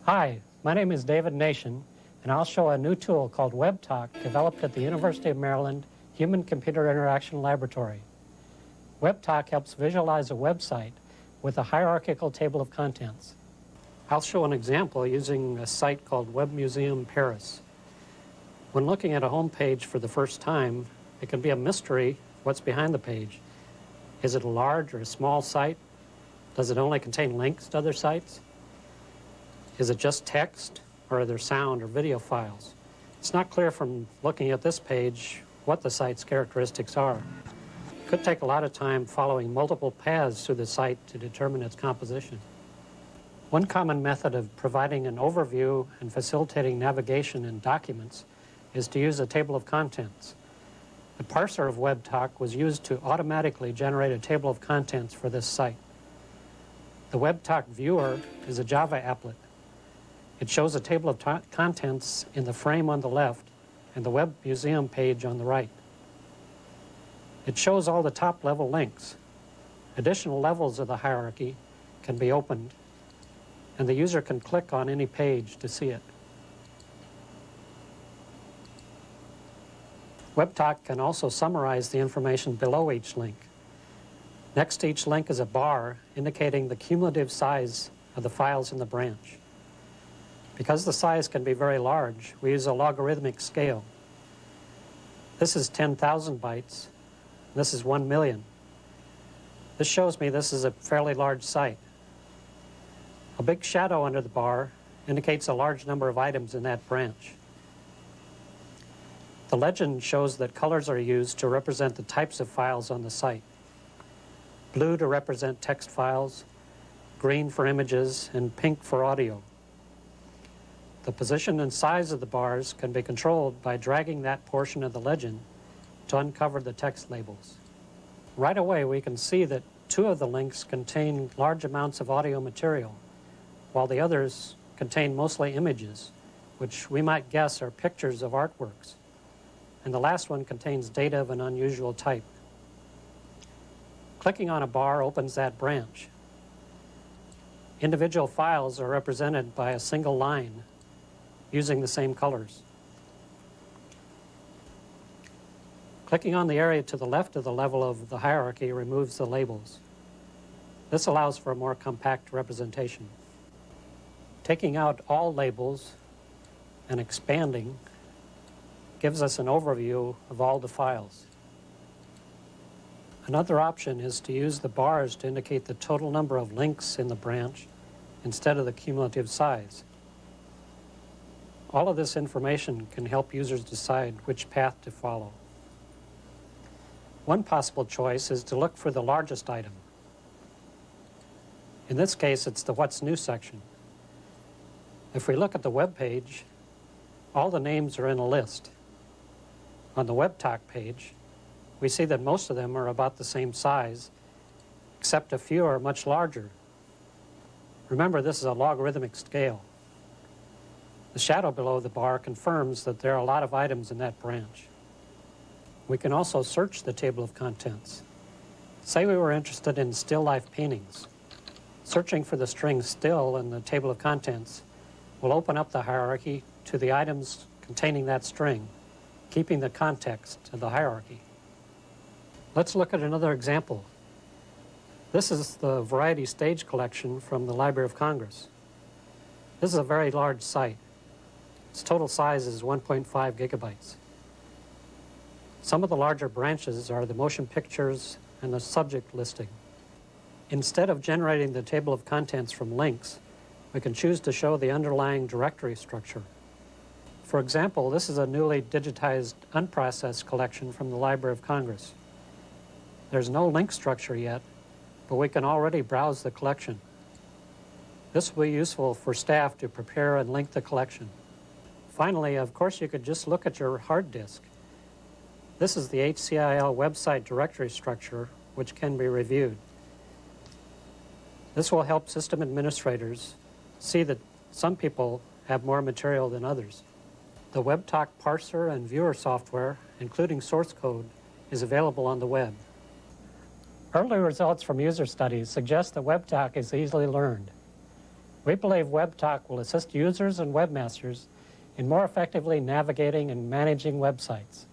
Hi, my name is David Nation, and I'll show a new tool called WebTOC developed at the University of Maryland Human-Computer Interaction Laboratory. WebTOC helps visualize a website with a hierarchical table of contents. I'll show an example using a site called Web Museum Paris. When looking at a home page for the first time, it can be a mystery what's behind the page. Is it a large or a small site? Does it only contain links to other sites? Is it just text, or are there sound or video files? It's not clear from looking at this page what the site's characteristics are. It could take a lot of time following multiple paths through the site to determine its composition. One common method of providing an overview and facilitating navigation in documents is to use a table of contents. The parser of WebTOC was used to automatically generate a table of contents for this site. The WebTOC viewer is a Java applet. It shows a table of contents in the frame on the left and the Web Museum page on the right. It shows all the top-level links. Additional levels of the hierarchy can be opened, and the user can click on any page to see it. WebTOC can also summarize the information below each link. Next to each link is a bar indicating the cumulative size of the files in the branch. Because the size can be very large, we use a logarithmic scale. This is 10,000 bytes. This is 1 million. This shows me this is a fairly large site. A big shadow under the bar indicates a large number of items in that branch. The legend shows that colors are used to represent the types of files on the site. Blue to represent text files, green for images, and pink for audio. The position and size of the bars can be controlled by dragging that portion of the legend to uncover the text labels. Right away, we can see that 2 of the links contain large amounts of audio material, while the others contain mostly images, which we might guess are pictures of artworks. And the last one contains data of an unusual type. Clicking on a bar opens that branch. Individual files are represented by a single line using the same colors. Clicking on the area to the left of the level of the hierarchy removes the labels. This allows for a more compact representation. Taking out all labels and expanding gives us an overview of all the files. Another option is to use the bars to indicate the total number of links in the branch instead of the cumulative size. All of this information can help users decide which path to follow. One possible choice is to look for the largest item. In this case, it's the What's New section. If we look at the web page, all the names are in a list. On the WebTOC page, we see that most of them are about the same size, except a few are much larger. Remember, this is a logarithmic scale. The shadow below the bar confirms that there are a lot of items in that branch. We can also search the table of contents. Say we were interested in still life paintings. Searching for the string still in the table of contents will open up the hierarchy to the items containing that string, keeping the context of the hierarchy. Let's look at another example. This is the Variety Stage collection from the Library of Congress. This is a very large site. Its total size is 1.5 gigabytes. Some of the larger branches are the motion pictures and the subject listing. Instead of generating the table of contents from links, we can choose to show the underlying directory structure. For example, this is a newly digitized unprocessed collection from the Library of Congress. There's no link structure yet, but we can already browse the collection. This will be useful for staff to prepare and link the collection. Finally, of course, you could just look at your hard disk. This is the HCIL website directory structure, which can be reviewed. This will help system administrators see that some people have more material than others. The WebTOC parser and viewer software, including source code, is available on the web. Early results from user studies suggest that WebTOC is easily learned. We believe WebTOC will assist users and webmasters in more effectively navigating and managing websites.